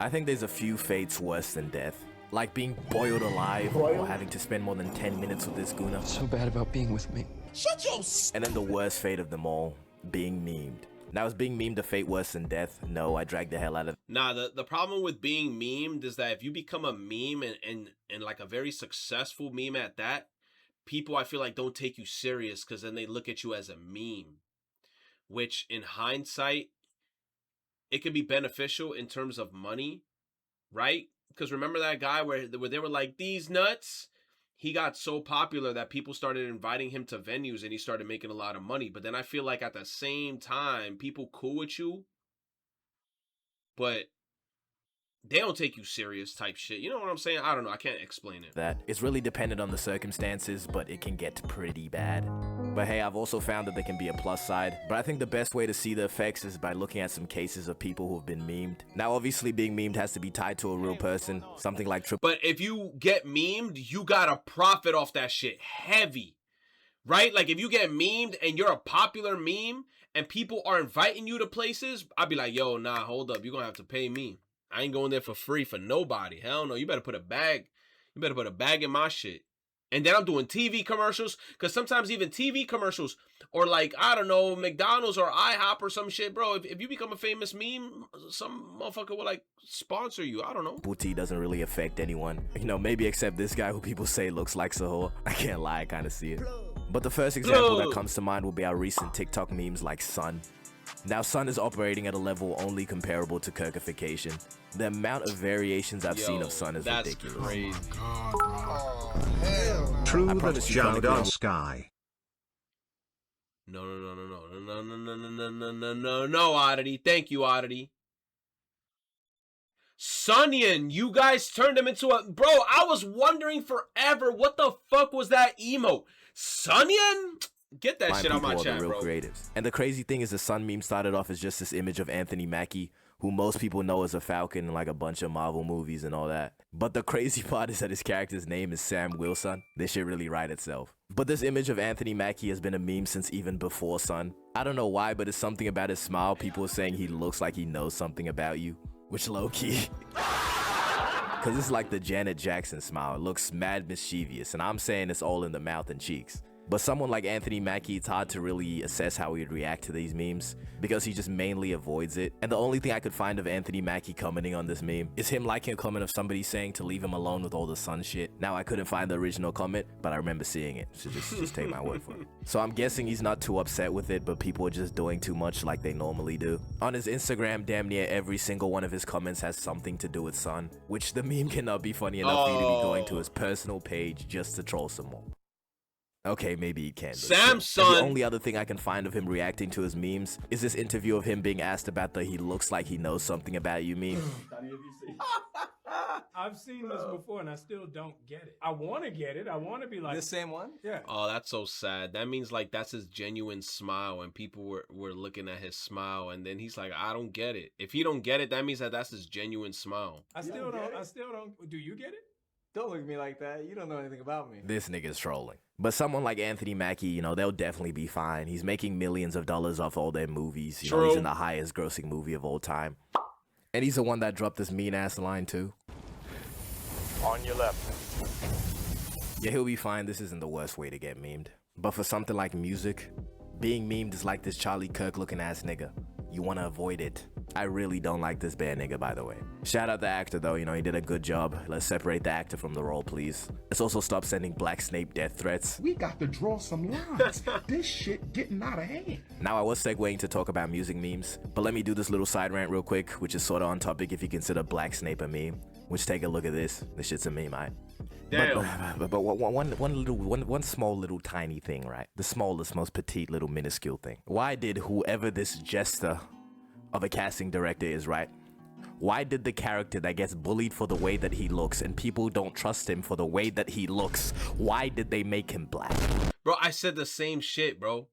I think there's a few fates worse than death. Like being boiled alive or having to spend more than 10 minutes with this Guna. So bad about being with me. Shut your And then the worst fate of them all, being memed. Now, is being memed a fate worse than death? No, I dragged the hell out of it. Nah, the problem with being memed is that if you become a meme and like a very successful meme at that, people I feel like don't take you serious because then they look at you as a meme. Which in hindsight, it could be beneficial in terms of money, right? Because remember that guy where they were like, these nuts? He got so popular that people started inviting him to venues and he started making a lot of money. But then I feel like at the same time, people cool with you, but they don't take you serious type shit. You know what I'm saying? I don't know. I can't explain it. That it's really dependent on the circumstances, but it can get pretty bad. But hey, I've also found that there can be a plus side. But I think the best way to see the effects is by looking at some cases of people who've been memed. Now, obviously, being memed has to be tied to a real person, something like Triple. But if you get memed, you gotta profit off that shit heavy, right? Like if you get memed and you're a popular meme and people are inviting you to places, I'd be like, yo, nah, hold up. You're gonna have to pay me. I ain't going there for free for nobody. Hell no. You better put a bag. You better put a bag in my shit. And then I'm doing TV commercials. Because sometimes even TV commercials or like, I don't know, McDonald's or IHOP or some shit, bro. If you become a famous meme, some motherfucker will like sponsor you. I don't know. Booty doesn't really affect anyone. You know, maybe except this guy who people say looks like Sahur. I can't lie, I kind of see it. But the first example that comes to mind will be our recent TikTok memes like Sun. Now, Sun is operating at a level only comparable to Kirkification. The amount of variations I've seen of Sun is ridiculous. Crazy. True that Jowdar Sky. No, Oddity. Thank you, Oddity. Sunyan, you guys turned him into a... Bro, I was wondering forever, what the fuck was that emote? Sunyan? Get that shit on my chat, bro. Creatives. And the crazy thing is the Sun meme started off as just this image of Anthony Mackie, who most people know as a Falcon in like a bunch of Marvel movies and all that. But the crazy part is that his character's name is Sam Wilson. This shit really write itself. But this image of Anthony Mackie has been a meme since even before Sun. I don't know why, but it's something about his smile. People are saying he looks like he knows something about you, which low-key. Because it's like the Janet Jackson smile. It looks mad mischievous, and I'm saying it's all in the mouth and cheeks. But someone like Anthony Mackie, it's hard to really assess how he'd react to these memes because he just mainly avoids it. And the only thing I could find of Anthony Mackie commenting on this meme is him liking a comment of somebody saying to leave him alone with all the Sun shit. Now, I couldn't find the original comment, but I remember seeing it, so just take my word for it. So I'm guessing he's not too upset with it, but people are just doing too much like they normally do. On his Instagram, damn near every single one of his comments has something to do with Sun, which the meme cannot be funny enough for you to be going to his personal page just to troll some more. Okay, maybe he can. Samsung. The only other thing I can find of him reacting to his memes is this interview of him being asked about the "he looks like he knows something about you" meme. I've seen this before and I still don't get it. I want to get it. I want to be like... The same one? Yeah. Oh, that's so sad. That means like that's his genuine smile and people were looking at his smile and then he's like, I don't get it. If he don't get it, that means that that's his genuine smile. I still don't... Do you get it? Don't look at me like that. You don't know anything about me. This nigga's trolling. But someone like Anthony Mackie, you know, they'll definitely be fine. He's making millions of dollars off all their movies. You know, he's in the highest grossing movie of all time. And he's the one that dropped this mean ass line too. On your left. Yeah, he'll be fine. This isn't the worst way to get memed. But for something like music, being memed is like this Charlie Kirk looking ass nigga. You want to avoid it. I really don't like this bad nigga, by the way. Shout out the actor, though. You know, he did a good job. Let's separate the actor from the role, please. Let's also stop sending Black Snape death threats. We got to draw some lines. This shit getting out of hand. Now, I was segueing to talk about music memes, but let me do this little side rant real quick, which is sort of on topic if you consider Black Snape a meme. Which, take a look at this. This shit's a meme, right? Damn. But one small little tiny thing, right? The smallest, most petite little minuscule thing. Why did whoever this jester of a casting director is, right? Why did the character that gets bullied for the way that he looks and people don't trust him for the way that he looks, why did they make him black? Bro, I said the same shit, bro.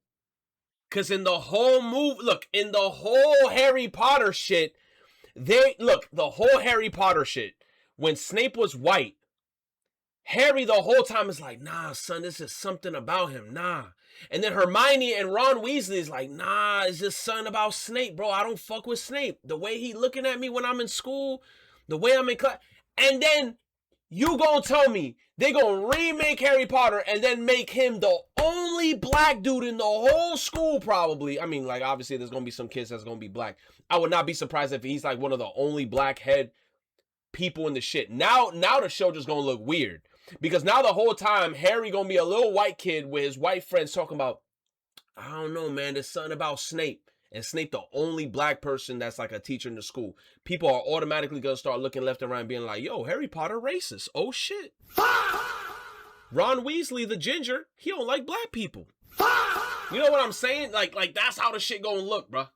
Cause in the whole movie, look, in the whole Harry Potter shit, the whole Harry Potter shit, when Snape was white, Harry the whole time is like, nah, son, this is something about him, nah. And then Hermione and Ron Weasley is like, nah, it's just something about Snape, bro. I don't fuck with Snape. The way he looking at me when I'm in school, The way I'm in class. And then you gonna tell me they gonna remake Harry Potter and then make him the only black dude in the whole school probably. I mean, like, obviously there's gonna be some kids that's gonna be black. I would not be surprised if he's like one of the only black head people in the shit. Now the show just gonna look weird. Because now the whole time, Harry gonna be a little white kid with his white friends talking about, I don't know, man, there's something about Snape. And Snape the only black person that's like a teacher in the school. People are automatically gonna start looking left and right and being like, yo, Harry Potter racist. Oh shit. Ron Weasley, the ginger, he don't like black people. You know what I'm saying? Like that's how the shit gonna look, bruh.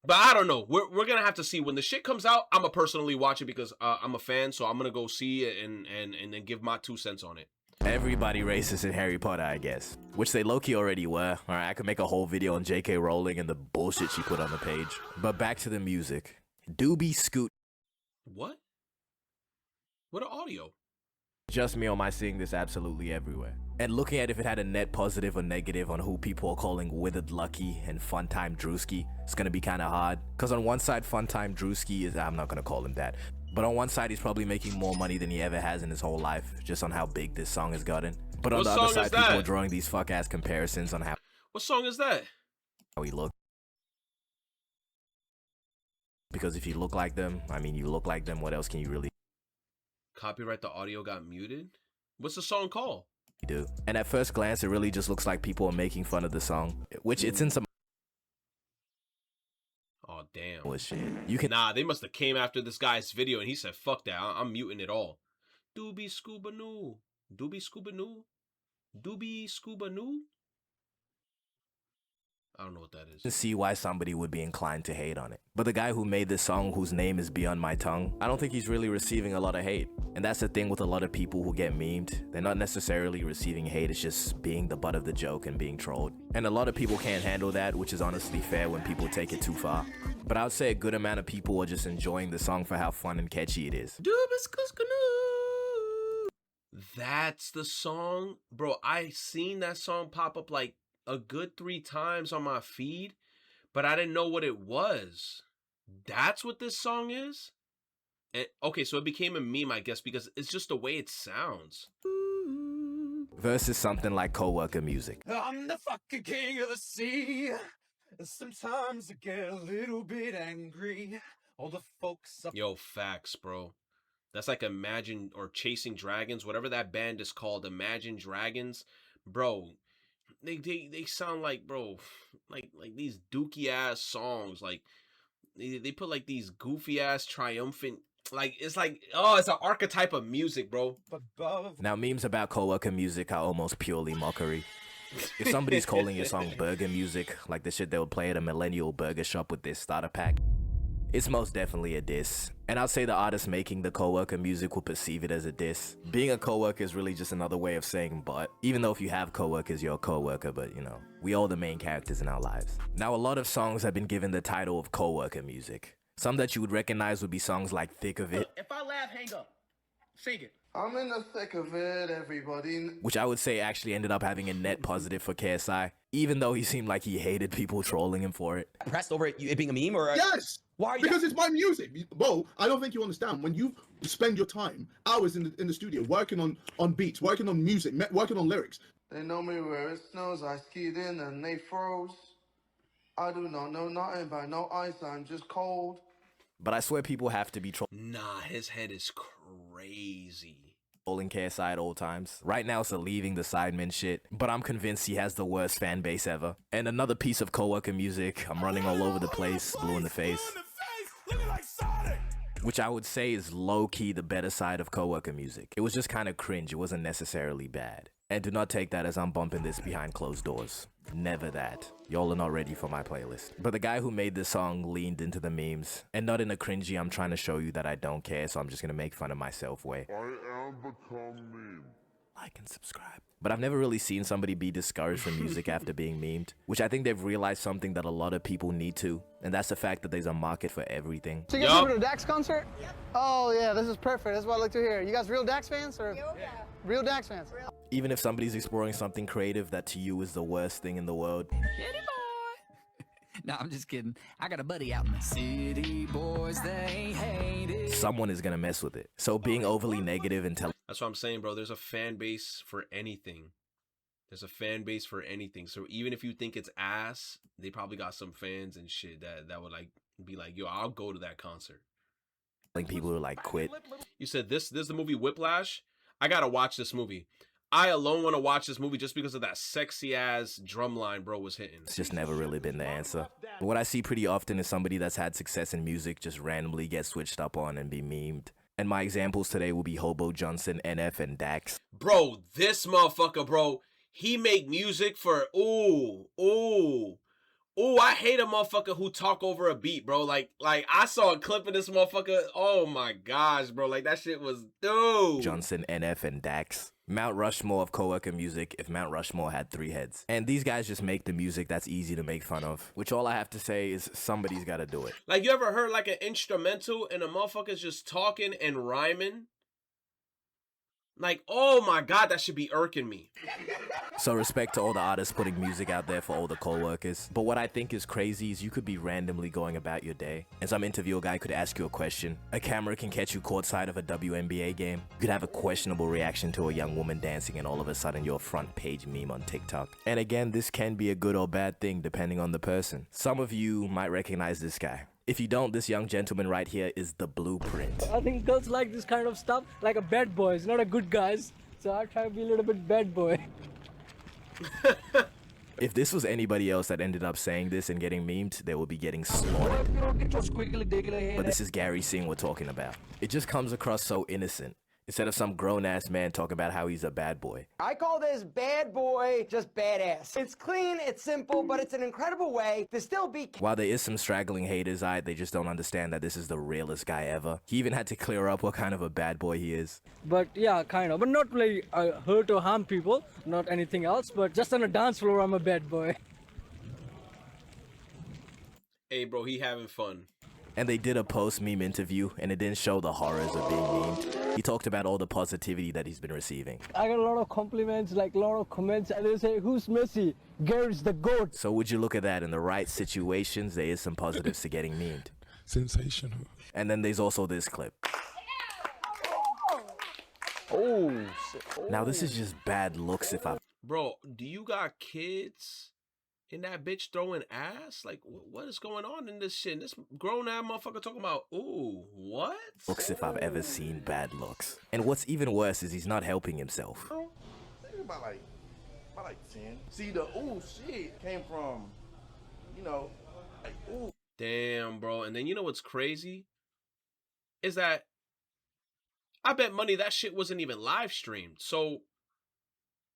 But I don't know. We're gonna have to see when the shit comes out. I'ma personally watch it because I'm a fan, so I'm gonna go see it and then give my 2 cents on it. Everybody racist in Harry Potter, I guess. Which they low-key already were. Alright, I could make a whole video on J.K. Rowling and the bullshit she put on the page. But back to the music. Doobie Scoot. What? What an audio. Just me, or am I seeing this absolutely everywhere? And looking at if it had a net positive or negative on who people are calling Withered Lucky and Funtime Drewski, it's gonna be kind of hard. Because on one side, Funtime Drewski is, I'm not gonna call him that. But on one side, he's probably making more money than he ever has in his whole life, just on how big this song has gotten. But on the other side, people are drawing these fuck-ass comparisons on how What song is that? he looks. Because if you look like them, I mean, you look like them, what else can you really Copyright the audio got muted? What's the song called? do? And at first glance, it really just looks like people are making fun of the song, which it's in some Oh, damn. shit. You can Nah, they must have came after this guy's video and he said, fuck that, I'm muting it all. Doobie Scuba Noo. Doobie Scuba Noo? Doobie Scuba Noo? I don't know what that is. see why somebody would be inclined to hate on it. But the guy who made this song, whose name is beyond my tongue, I don't think he's really receiving a lot of hate. And that's the thing with a lot of people who get memed. They're not necessarily receiving hate, it's just being the butt of the joke and being trolled. And a lot of people can't handle that, which is honestly fair when people take it too far. But I would say a good amount of people are just enjoying the song for how fun and catchy it is. Doobie Scuba Noo. That's the song? Bro, I seen that song pop up like a good 3 times on my feed, but I didn't know what it was. That's what this song is? And okay, so it became a meme, I guess, because it's just the way it sounds. Versus something like Coworker Music. I'm the fucking king of the sea. Sometimes I get a little bit angry. All the folks up. Yo, facts, bro. That's like Imagine or Chasing Dragons, whatever that band is called, Imagine Dragons. Bro, they sound like, bro, like these dookie ass songs. Like they put like these goofy ass triumphant, like it's like, oh, it's an archetype of music, bro. Now memes about Coworker Music are almost purely mockery. If somebody's calling your song burger music, like the shit they would play at a millennial burger shop with their starter pack, it's most definitely a diss. And I'll say the artist making the Coworker Music will perceive it as a diss. Being a coworker is really just another way of saying but. Even though if you have coworkers, you're a coworker, but you know, we all the main characters in our lives. Now a lot of songs have been given the title of Coworker Music. Some that you would recognize would be songs like Thick of It. If I laugh, hang up. Sing it. I'm in the thick of it, everybody. Which I would say actually ended up having a net positive for KSI, even though he seemed like he hated people trolling him for it. Pressed over it being a meme or? Yes! Why are you? Because it's my music. Well, I don't think you understand. When you spend your time, hours in the studio, working on beats, working on music, working on lyrics. They know me where it snows, I skied in and they froze. I do not know nothing by no ice, I'm just cold. But I swear people have to be Nah, his head is crazy. Trolling KSI at all times. Right now it's a leaving the Sidemen shit, but I'm convinced he has the worst fan base ever. And another piece of Coworker Music, I'm running all over the place, blue in the face. Which I would say is low-key the better side of Coworker Music. It was just kind of cringe, it wasn't necessarily bad. And do not take that as I'm bumping this behind closed doors. Never that. Y'all are not ready for my playlist. But the guy who made this song leaned into the memes. And not in a cringy, I'm trying to show you that I don't care, so I'm just gonna make fun of myself way. I am become meme. Like and subscribe. But I've never really seen somebody be discouraged from music after being memed, which I think they've realized something that a lot of people need to, and that's the fact that there's a market for everything. So you guys go to a Dax concert? Yep. Oh yeah, this is perfect. That's what I like to hear. You guys real Dax fans or? Yeah. Real Dax fans? Even if somebody's exploring something creative that to you is the worst thing in the world, No, I'm just kidding. I got a buddy out in the city, boys, they hate it. Someone is gonna mess with it. So being overly negative and telling That's what I'm saying, bro. There's a fan base for anything. There's a fan base for anything. So even if you think it's ass, they probably got some fans and shit that would like be like, yo, I'll go to that concert. people to like quit. You said this is the movie Whiplash. I gotta watch this movie. I alone want to watch this movie just because of that sexy ass drum line bro was hitting. It's just never really been the answer. But what I see pretty often is somebody that's had success in music just randomly get switched up on and be memed. And my examples today will be Hobo Johnson, NF, and Dax. Bro, this motherfucker, bro, he make music for I hate a motherfucker who talk over a beat, bro. Like I saw a clip of this motherfucker. Oh my gosh, bro. Like that shit was dude. Johnson, NF, and Dax. Mount Rushmore of coworker music if Mount Rushmore had 3 heads. And these guys just make the music that's easy to make fun of, which all I have to say is somebody's gotta do it. Like you ever heard like an instrumental and a motherfucker's just talking and rhyming? Like, oh my God, that should be irking me. So respect to all the artists putting music out there for all the co-workers. But what I think is crazy is you could be randomly going about your day and some interviewer guy could ask you a question. A camera can catch you courtside of a WNBA game. You could have a questionable reaction to a young woman dancing and all of a sudden you're a front page meme on TikTok. And again, this can be a good or bad thing depending on the person. Some of you might recognize this guy. If you don't, this young gentleman right here is the blueprint. I think girls like this kind of stuff, like a bad boys, not a good guys. So I try to be a little bit bad boy. If this was anybody else that ended up saying this and getting memed, they would be getting slaughtered. But this is Gary Singh we're talking about. It just comes across so innocent. Instead of some grown-ass man talking about how he's a bad boy. I call this bad boy just badass. It's clean, it's simple, but it's an incredible way to still be... While there is some straggling haters, they just don't understand that this is the realest guy ever. He even had to clear up what kind of a bad boy he is. But yeah, kind of. But not really hurt or harm people, not anything else. But just on a dance floor, I'm a bad boy. Hey, bro, he having fun. And they did a post-meme interview, and it didn't show the horrors of being memed. He talked about all the positivity that he's been receiving. I got a lot of compliments, like a lot of comments, and they say, who's Messi? Gary's the GOAT. So would you look at that in the right situations, there is some positives to getting memed. Sensational. And then there's also this clip. Oh, shit. Oh. Now this is just bad looks if I... Bro, do you got kids in that bitch throwing ass? Like, what is going on in this shit? This grown-ass motherfucker talking about, ooh, what? Looks if I've ever seen bad looks. And what's even worse is he's not helping himself. Think about like 10. See, the ooh shit came from, you know, like ooh. Damn, bro. And then you know what's crazy? Is that I bet money that shit wasn't even live streamed. So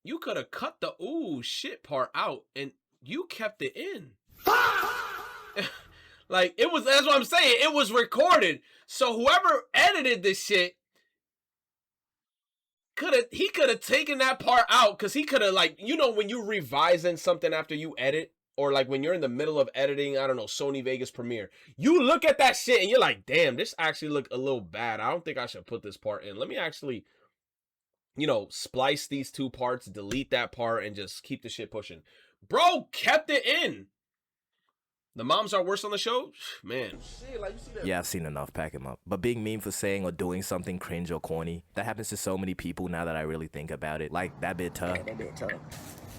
you could have cut the ooh shit part out and you kept it in. Like, it was, that's what I'm saying. It was recorded. So whoever edited this shit he could have taken that part out, because he could have, like, you know, when you revising something after you edit, or like when you're in the middle of editing, I don't know, Sony Vegas Premiere, you look at that shit and you're like, damn, this actually look a little bad. I don't think I should put this part in. Let me actually, you know, splice these two parts, delete that part, and just keep the shit pushing. Bro kept it in. The moms are worse on the show? Man. Yeah, I've seen enough. Pack him up. But being mean for saying or doing something cringe or corny, that happens to so many people now that I really think about it. Like, that bit tough.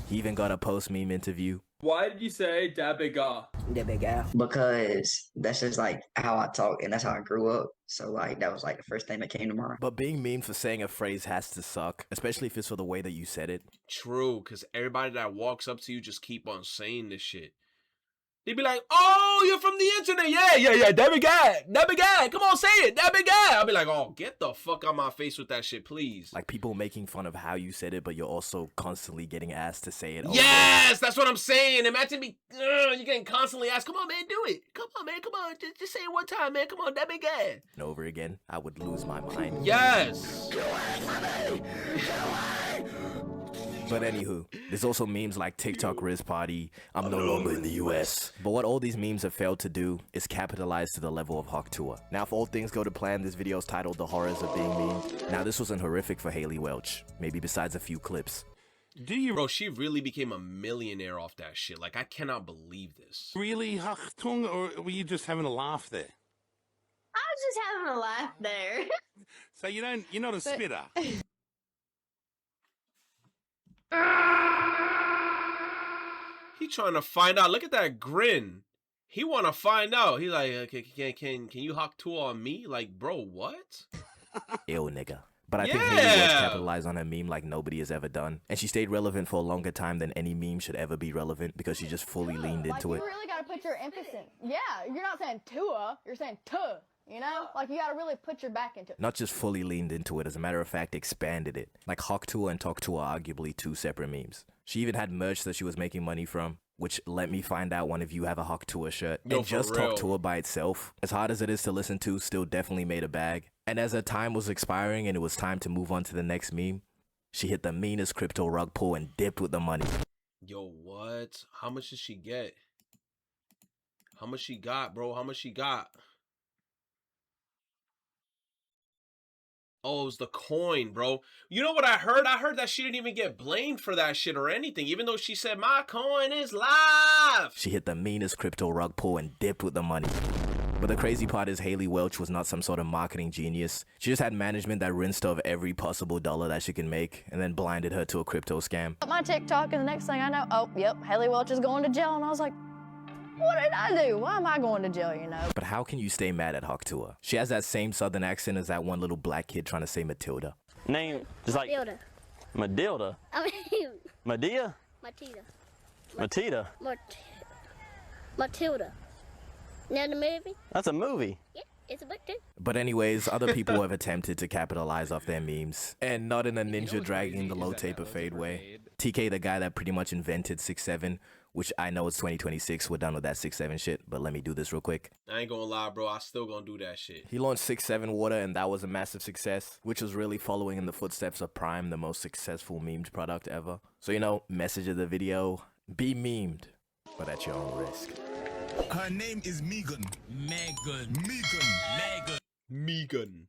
He even got a post-meme interview. Why did you say da big guy? Da big guy. Because that's just like how I talk and that's how I grew up. So like that was like the first thing that came to mind. But being mean for saying a phrase has to suck, especially if it's for the way that you said it. True, because everybody that walks up to you just keep on saying this shit. They'd be like, oh, you're from the internet. Yeah, that big guy. Come on, say it, that big guy. I'll be like, oh, get the fuck out my face with that shit, please. Like people making fun of how you said it, but you're also constantly getting asked to say it over. Yes, that's what I'm saying. Imagine me, you're getting constantly asked, come on, man, do it. Come on, man, come on. Just say it one time, man. Come on, that big guy. And over again, I would lose my mind. Yes. But anywho, there's also memes like TikTok Riz Party, I'm no longer in the US. But what all these memes have failed to do is capitalize to the level of Hawk Tuah. Now if all things go to plan, this video is titled The Horrors of Being Memed. Now this wasn't horrific for Haley Welch, maybe besides a few clips. Do you? Bro, she really became a millionaire off that shit. Like, I cannot believe this. Really, Achtung, or were you just having a laugh there? I was just having a laugh there. So you're not a spitter. He trying to find out. Look at that grin. He want to find out. He like, can you hawk tool on me? Like, bro, what? Ew, nigga. But I think Haley Welch capitalized on her meme like nobody has ever done. And she stayed relevant for a longer time than any meme should ever be relevant because she just fully leaned into it. You really got to put your emphasis. Yeah, you're not saying Tua, you're saying tuh. You know? Like, you got to really put your back into it. Not just fully leaned into it, as a matter of fact, expanded it. Like Hawk Tour and Talk Tour are arguably two separate memes. She even had merch that she was making money from, which let me find out one of you have a Hawk Tour shirt. Yo, and just real. Talk Tour by itself, as hard as it is to listen to, still definitely made a bag. And as her time was expiring and it was time to move on to the next meme, she hit the meanest crypto rug pull and dipped with the money. Yo, what? How much did she get? How much she got, bro? How much she got? Oh, it was the coin, bro. You know what I heard? I heard that she didn't even get blamed for that shit or anything, even though she said, my coin is live. She hit the meanest crypto rug pull and dipped with the money. But the crazy part is Haley Welch was not some sort of marketing genius. She just had management that rinsed her of every possible dollar that she could make and then blinded her to a crypto scam. My TikTok, and the next thing I know, oh, yep, Haley Welch is going to jail. And I was like, what did I do? Why am I going to jail, you know? But how can you stay mad at Hawk Tour? She has that same southern accent as that one little black kid trying to say Matilda. Name, just like... Matilda. Madilda? I mean... Madea? Matilda. Matita? Matilda. Know the movie? That's a movie. Yeah, it's a book too. But anyways, other people have attempted to capitalize off their memes. And not in a ninja dragging the low taper fade way. TK, the guy that pretty much invented 6'7", which I know it's 2026, we're done with that 6'7" shit, but let me do this real quick. I ain't gonna lie, bro. I still gonna do that shit. He launched 6'7" Water, and that was a massive success, which was really following in the footsteps of Prime, the most successful memed product ever. So, you know, message of the video, be memed, but at your own risk. Her name is Megan. Megan. Megan. Megan. Megan.